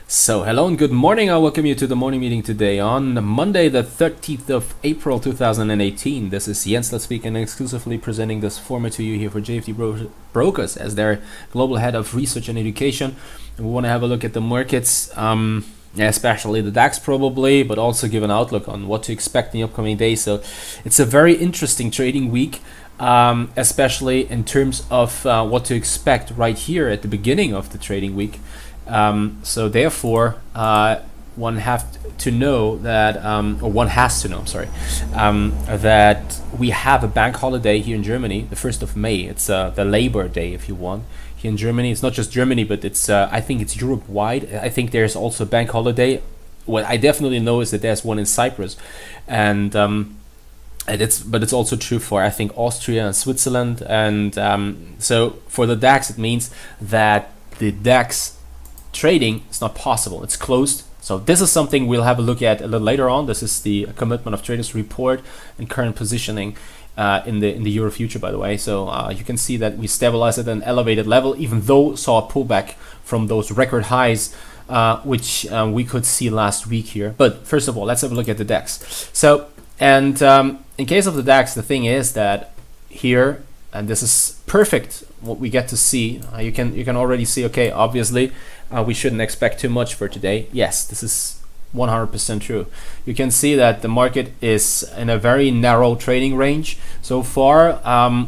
So hello and good morning. I welcome you to the morning meeting today on Monday the 13th of April 2018. This is Jens Klatt speaking and exclusively presenting this format to you here for JFD Brokers as their global head of research and education. And we want to have a look at the markets, especially the DAX probably, but also give an outlook on what to expect in the upcoming days. So it's a very interesting trading week. Especially in terms of what to expect right here at the beginning of the trading week. So therefore, one has to know that that we have a bank holiday here in Germany, the 1st of May. It's the Labor Day, if you want. Here in Germany, it's not just Germany, but it's I think it's Europe-wide. I think there's also a bank holiday. What I definitely know is that there's one in Cyprus, and it's also true for I think Austria and Switzerland. And so for the DAX, it means that the DAX trading is not possible. It's closed. So this is something we'll have a look at a little later on. This is the commitment of traders report and current positioning in the Euro future, by the way. So you can see that we stabilized at an elevated level, even though saw a pullback from those record highs, which we could see last week here. But first of all, let's have a look at the DAX. So and in case of the DAX, the thing is that here, and this is perfect what we get to see. You can already see, okay, obviously we shouldn't expect too much for today. Yes, this is 100% true. You can see that the market is in a very narrow trading range so far.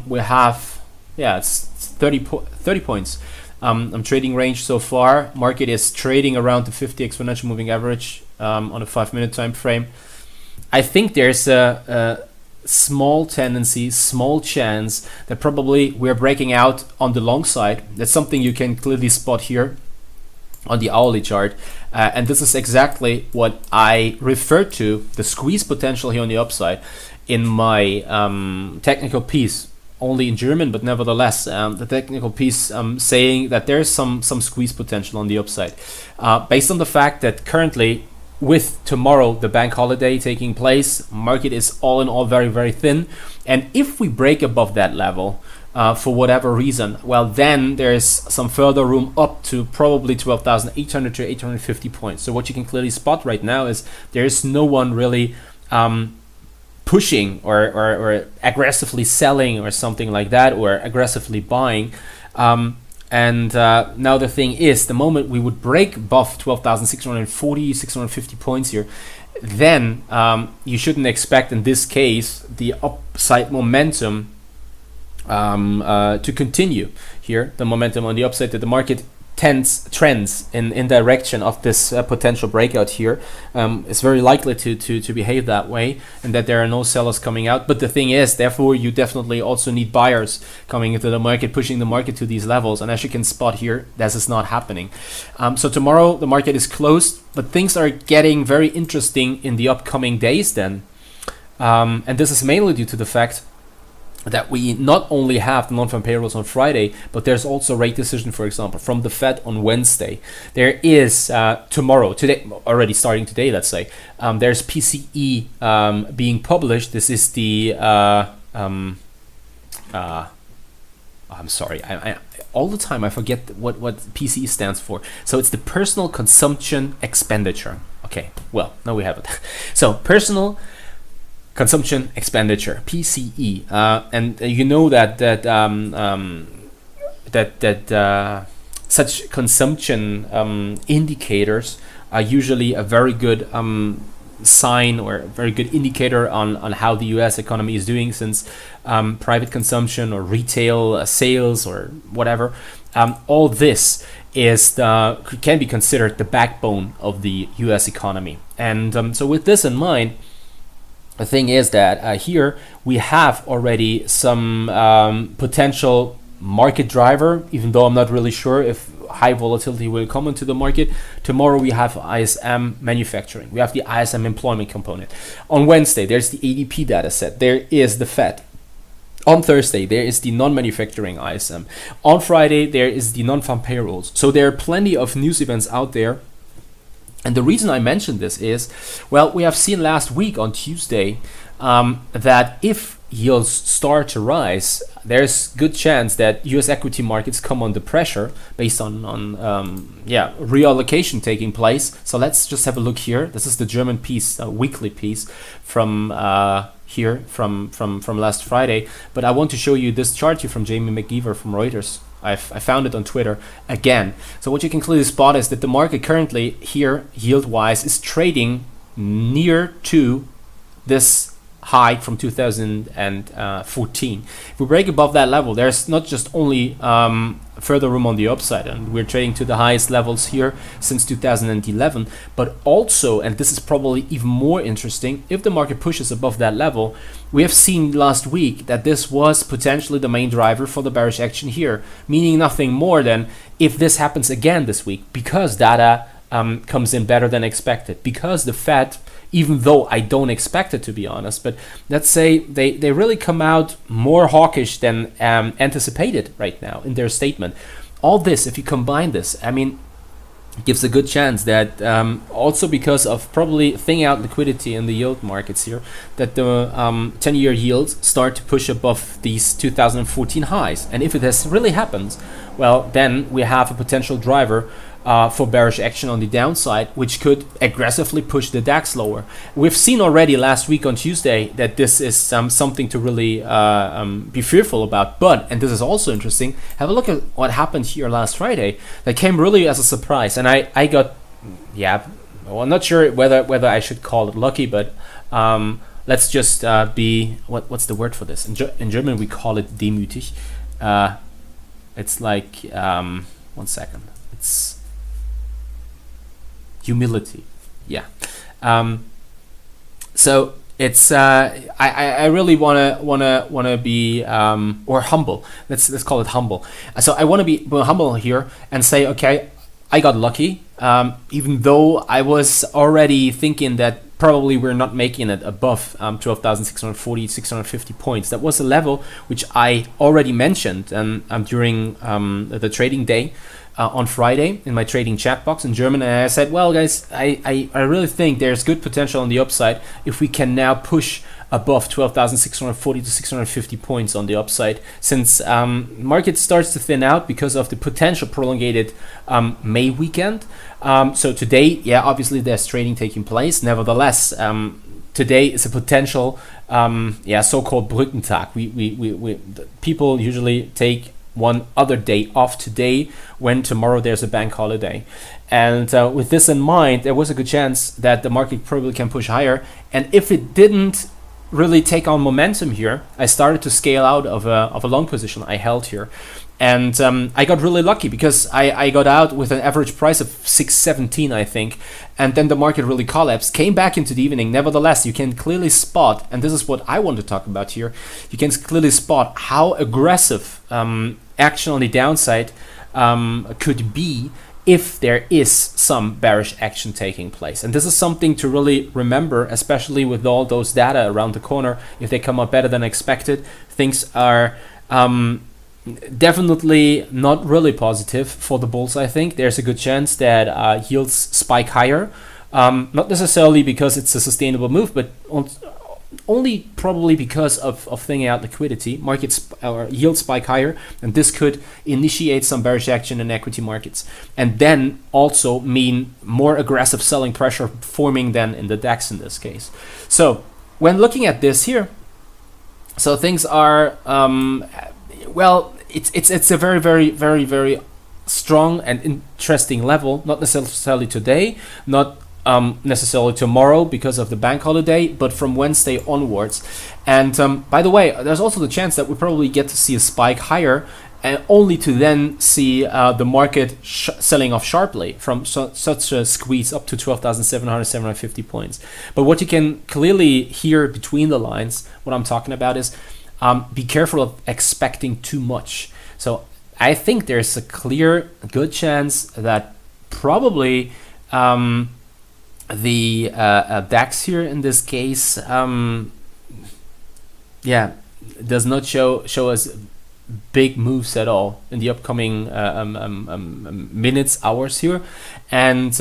We have, it's 30 points. Trading range so far. Market is trading around the 50 exponential moving average on a 5-minute time frame. I think there's a small tendency, small chance that probably we're breaking out on the long side. That's something you can clearly spot here on the hourly chart. And this is exactly what I referred to, the squeeze potential here on the upside, in my technical piece, only in German, but nevertheless, the technical piece saying that there's some squeeze potential on the upside. Based on the fact that currently, with tomorrow, the bank holiday taking place, market is all in all very, very thin. And if we break above that level, for whatever reason, well, then there's some further room up to probably 12,800 to 850 points. So what you can clearly spot right now is there's no one really pushing or aggressively selling or something like that, or aggressively buying. And now the thing is, the moment we would break above 12,640, 650 points here, then you shouldn't expect in this case the upside momentum to continue here. The momentum on the upside, that the market trends in direction of this potential breakout here is very likely to behave that way, and that there are no sellers coming out. But the thing is, therefore, you definitely also need buyers coming into the market, pushing the market to these levels. And as you can spot here, this is not happening. So tomorrow the market is closed, but things are getting very interesting in the upcoming days then. And this is mainly due to the fact that we not only have the non-farm payrolls on Friday, but there's also rate decision, for example, from the Fed on Wednesday. There is today, already starting today, let's say, there's PCE being published. This is the I'm sorry, I all the time I forget what PCE stands for. So it's the personal consumption expenditure. Okay, well, now we have it. So personal consumption expenditure, PCE, and you know that such consumption indicators are usually a very good sign or a very good indicator on how the U.S. economy is doing, since private consumption or retail sales or whatever, all this can be considered the backbone of the U.S. economy. And so with this in mind, the thing is that here we have already some potential market driver, even though I'm not really sure if high volatility will come into the market. Tomorrow we have ISM manufacturing. We have the ISM employment component. On Wednesday, there's the ADP data set. There is the Fed. On Thursday, there is the non-manufacturing ISM. On Friday, there is the non-farm payrolls. So there are plenty of news events out there. And the reason I mentioned this is, well, we have seen last week on Tuesday that if yields start to rise, there's good chance that U.S. equity markets come under pressure based on reallocation taking place. So let's just have a look here. This is the German piece, weekly piece from here from last Friday. But I want to show you this chart here from Jamie McGeever from Reuters. I found it on Twitter again. So what you can clearly spot is that the market currently here, yield-wise, is trading near to this high from 2014. If we break above that level, there's not just only further room on the upside, and we're trading to the highest levels here since 2011, but also, and this is probably even more interesting, if the market pushes above that level, we have seen last week that this was potentially the main driver for the bearish action here, meaning nothing more than if this happens again this week, because data comes in better than expected, because the Fed, even though I don't expect it, to be honest, but let's say they really come out more hawkish than anticipated right now in their statement. All this, if you combine this, I mean, gives a good chance that also because of probably thinning out liquidity in the yield markets here, that the 10-year yields start to push above these 2014 highs. And if it has really happened, well, then we have a potential driver for bearish action on the downside, which could aggressively push the DAX lower. We've seen already last week on Tuesday that this is something to really be fearful about. But, and this is also interesting, have a look at what happened here last Friday. That came really as a surprise. And I got, well, I'm not sure whether I should call it lucky, but let's just be, what's the word for this? In German, we call it demütig. It's like, 1 second. It's humility. Yeah. So it's I really wanna be or humble. Let's call it humble. So I want to be humble here and say, okay, I got lucky. Even though I was already thinking that probably we're not making it above 12,640, 650 points. That was a level which I already mentioned during the trading day on Friday in my trading chat box in German. And I said, well, guys, I really think there's good potential on the upside if we can now push above 12,640 to 650 points on the upside, since market starts to thin out because of the potential prolongated May weekend. So today, obviously there's trading taking place. Nevertheless, today is a potential so-called Brückentag. We people usually take one other day off today when tomorrow there's a bank holiday. And with this in mind, there was a good chance that the market probably can push higher. And if it didn't really take on momentum here, I started to scale out of a long position I held here. And I got really lucky because I got out with an average price of 617, I think. And then the market really collapsed, came back into the evening. Nevertheless, you can clearly spot, and this is what I want to talk about here, you can clearly spot how aggressive action on the downside could be if there is some bearish action taking place. And this is something to really remember, especially with all those data around the corner. If they come out better than expected, things are definitely not really positive for the bulls. I think there's a good chance that yields spike higher, not necessarily because it's a sustainable move, but only probably because of thinning out liquidity. Markets yield spike higher, and this could initiate some bearish action in equity markets, and then also mean more aggressive selling pressure forming than in the DAX in this case. So when looking at this here, so things are it's a very, very, very, very strong and interesting level. Not necessarily today, not necessarily tomorrow because of the bank holiday, but from Wednesday onwards. And by the way, there's also the chance that we probably get to see a spike higher, and only to then see the market selling off sharply from such a squeeze up to 12,700, 750 points. But what you can clearly hear between the lines, what I'm talking about is be careful of expecting too much. So I think there's a clear, good chance that probably the DAX here in this case, does not show us big moves at all in the upcoming minutes, hours here, and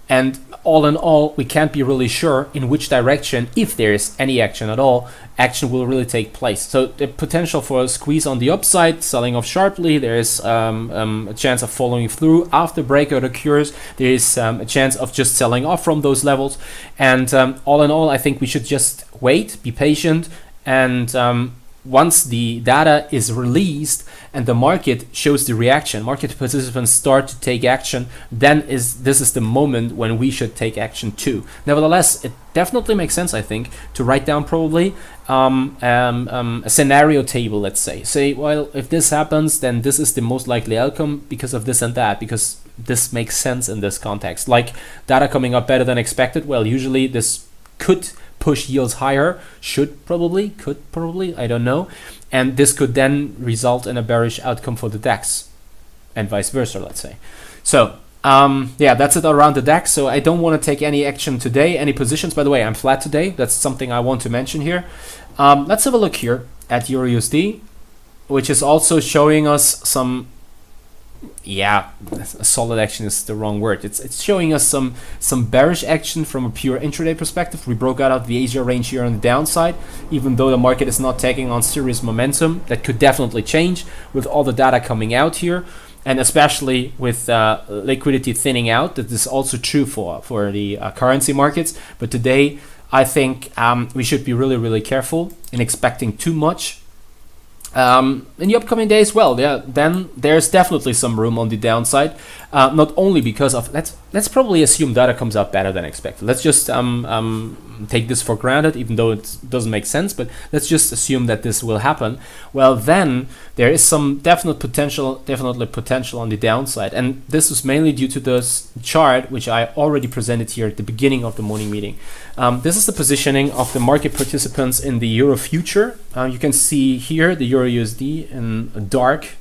And all in all, we can't be really sure in which direction, if there is any action at all, action will really take place. So the potential for a squeeze on the upside, selling off sharply, there is a chance of following through after breakout occurs. There is a chance of just selling off from those levels. And all in all, I think we should just wait, be patient, and once the data is released and the market shows the reaction, market participants start to take action, then this is the moment when we should take action too. Nevertheless, it definitely makes sense, I think, to write down probably a scenario table, let's say, well, if this happens, then this is the most likely outcome because of this and that, because this makes sense in this context. Like data coming up better than expected, well, usually this could push yields higher, could probably, I don't know. And this could then result in a bearish outcome for the DAX and vice versa, let's say. So yeah, that's it around the DAX. So I don't want to take any action today, any positions. By the way, I'm flat today. That's something I want to mention here. Let's have a look here at Euro USD, which is also showing us some, yeah, solid action is the wrong word. It's showing us some bearish action from a pure intraday perspective. We broke out of the Asia range here on the downside, even though the market is not taking on serious momentum. That could definitely change with all the data coming out here, and especially with liquidity thinning out. That is also true for the currency markets. But today, I think we should be really careful in expecting too much. In the upcoming days, well, yeah, then there's definitely some room on the downside, not only because of, let's probably assume data comes out better than expected. Let's just take this for granted, even though it doesn't make sense, but let's just assume that this will happen. Well, then there is some definitely potential on the downside, and this was mainly due to this chart which I already presented here at the beginning of the morning meeting. This is the positioning of the market participants in the Euro future. You can see here the Euro USD in a dark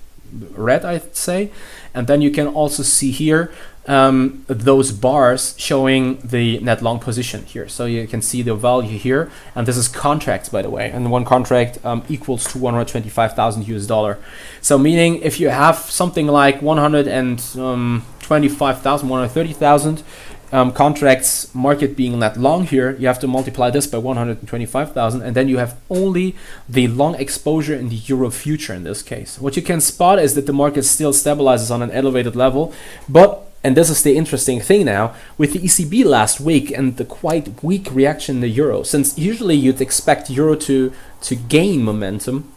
red, I'd say, and then you can also see here those bars showing the net long position here. So you can see the value here, and this is contracts, by the way, and one contract equals to 125,000 US dollar. So meaning if you have something like 125,000, 130,000 contracts, market being net long here, you have to multiply this by 125,000, and then you have only the long exposure in the Euro future in this case. What you can spot is that the market still stabilizes on an elevated level, but, and this is the interesting thing now, with the ECB last week and the quite weak reaction in the Euro, since usually you'd expect Euro to gain momentum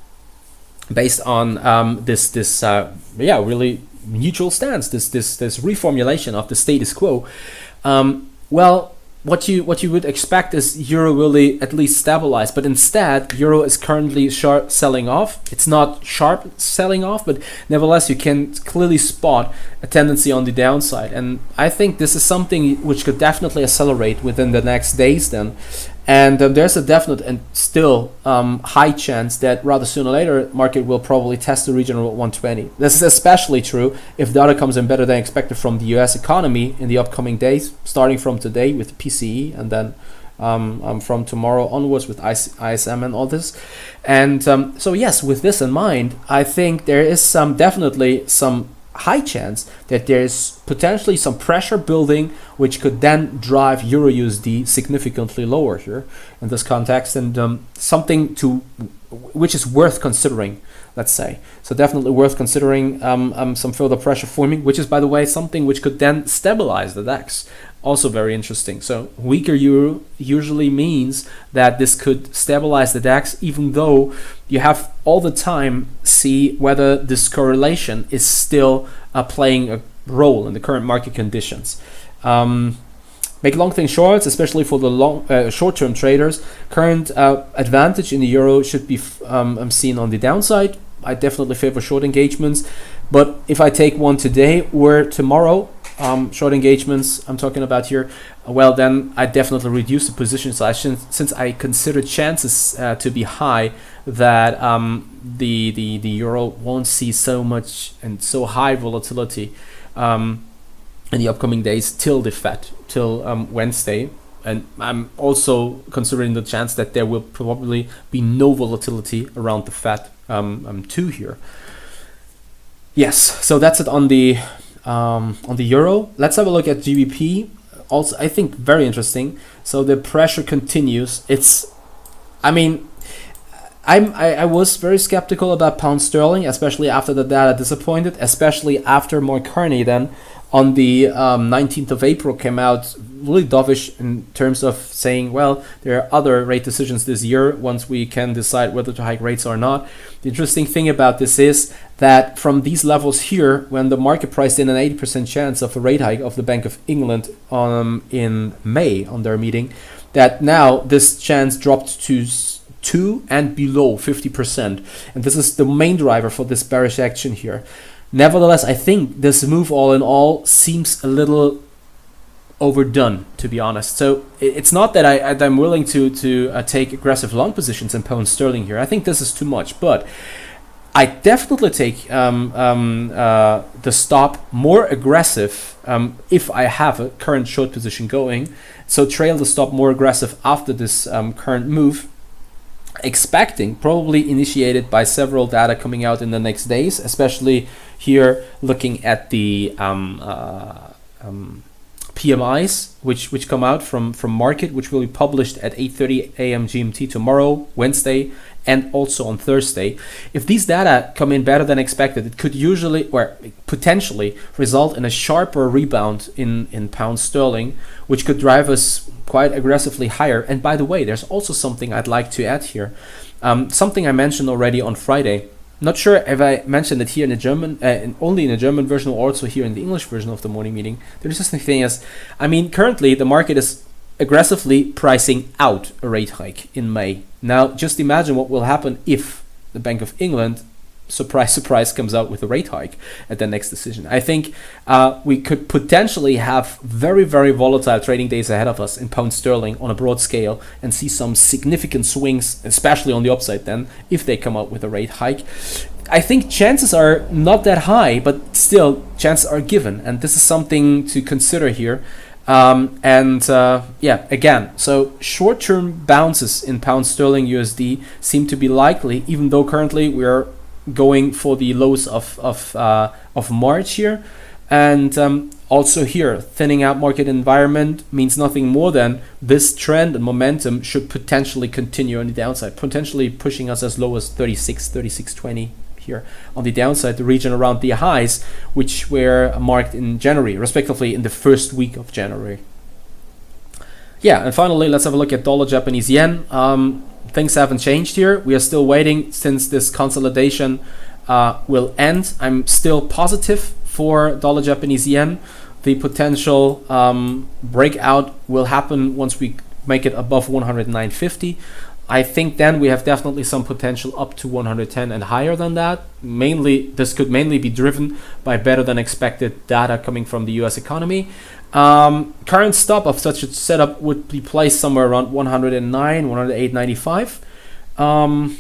based on this really neutral stance, this reformulation of the status quo. Well, what you would expect is Euro really at least stabilize, but instead Euro is currently sharp selling off. It's not sharp selling off, but nevertheless you can clearly spot a tendency on the downside, and I think this is something which could definitely accelerate within the next days then. And there's a definite and still high chance that rather sooner or later market will probably test the region of 120. This is especially true if data comes in better than expected from the US economy in the upcoming days, starting from today with PCE, and then from tomorrow onwards with ISM and all this. And so yes, with this in mind, I think there is definitely some high chance that there's potentially some pressure building, which could then drive Euro USD significantly lower here in this context, and something which is worth considering, let's say. So definitely worth considering some further pressure forming, which is, by the way, something which could then stabilize the DAX. Also very interesting. So weaker euro usually means that this could stabilize the DAX, even though you have all the time see whether this correlation is still playing a role in the current market conditions. Make long things short, especially for the short-term traders. Current advantage in the euro should be seen on the downside. I definitely favor short engagements, but if I take one today or tomorrow, short engagements I'm talking about here, well, then I definitely reduce the position size, since I consider chances to be high that the euro won't see so much and so high volatility in the upcoming days till Wednesday. And I'm also considering the chance that there will probably be no volatility around the Fed 2 here. Yes, so that's it on the euro. Let's have a look at GBP. also, I think, very interesting. So the pressure continues. I mean, I was very skeptical about pound sterling, especially after the data disappointed, especially after Mark Carney then on the 19th of April came out really dovish in terms of saying, well, there are other rate decisions this year once we can decide whether to hike rates or not. The interesting thing about this is that from these levels here, when the market priced in an 80% chance of a rate hike of the Bank of England in May on their meeting, that now this chance dropped to 2 and below 50%. And this is the main driver for this bearish action here. Nevertheless, I think this move all in all seems a little overdone, to be honest. So it's not that I'm willing to take aggressive long positions in pound sterling here. I think this is too much, but I definitely take the stop more aggressive if I have a current short position going. So trail the stop more aggressive after this current move, expecting, probably initiated by several data coming out in the next days, especially here looking at the PMIs which come out from market, which will be published at 8:30 a.m. GMT tomorrow, Wednesday, and also on Thursday. If these data come in better than expected, it could usually or potentially result in a sharper rebound in pound sterling, which could drive us quite aggressively higher. And by the way, there's also something I'd like to add here. Something I mentioned already on Friday. Not sure if I mentioned it here in the German, only in the German version or also here in the English version of the morning meeting. The interesting thing is, I mean, currently the market is aggressively pricing out a rate hike in May. Now, just imagine what will happen if the Bank of England, surprise, surprise, comes out with a rate hike at the next decision. I think we could potentially have very, very volatile trading days ahead of us in pound sterling on a broad scale and see some significant swings, especially on the upside then, if they come out with a rate hike. I think chances are not that high, but still chances are given. And this is something to consider here. Again, so short-term bounces in pound sterling USD seem to be likely, even though currently we are going for the lows of March here, and also here thinning out market environment means nothing more than this trend and momentum should potentially continue on the downside, potentially pushing us as low as 36.20 here on the downside, the region around the highs which were marked in January, respectively in the first week of January. Yeah, and finally let's have a look at dollar Japanese yen. Things haven't changed here. We are still waiting since this consolidation will end. I'm still positive for dollar Japanese yen. The potential breakout will happen once we make it above 109.50. I think then we have definitely some potential up to 110 and higher than that. This could mainly be driven by better than expected data coming from the US economy. Current stop of such a setup would be placed somewhere around 109, 108.95.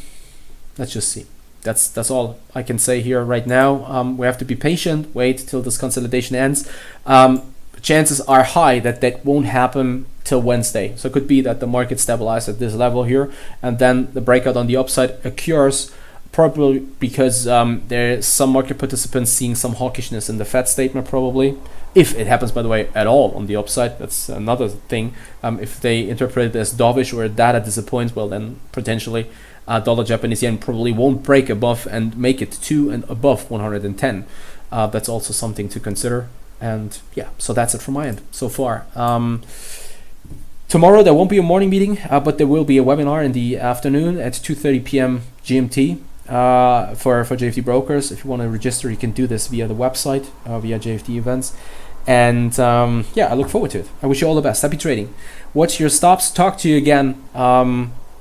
Let's just see. That's all I can say here right now. We have to be patient, wait till this consolidation ends. Chances are high that won't happen till Wednesday. So it could be that the market stabilizes at this level here, and then the breakout on the upside occurs, probably because there's some market participants seeing some hawkishness in the Fed statement, probably. If it happens, by the way, at all on the upside, that's another thing. If they interpret it as dovish or data disappoints, well, then potentially dollar Japanese yen probably won't break above and make it to and above 110. That's also something to consider. And yeah, so that's it from my end so far. Tomorrow there won't be a morning meeting, but there will be a webinar in the afternoon at 2:30 p.m. GMT for JFD brokers. If you want to register, you can do this via the website, via JFD events. And I look forward to it. I wish you all the best. Happy trading. Watch your stops. Talk to you again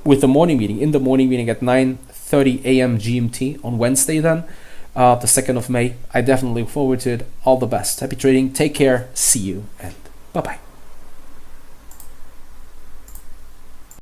with the morning meeting, in the morning meeting at 9:30 a.m. GMT on Wednesday then. The 2nd of May. I definitely look forward to it. All the best. Happy trading. Take care. See you and bye-bye.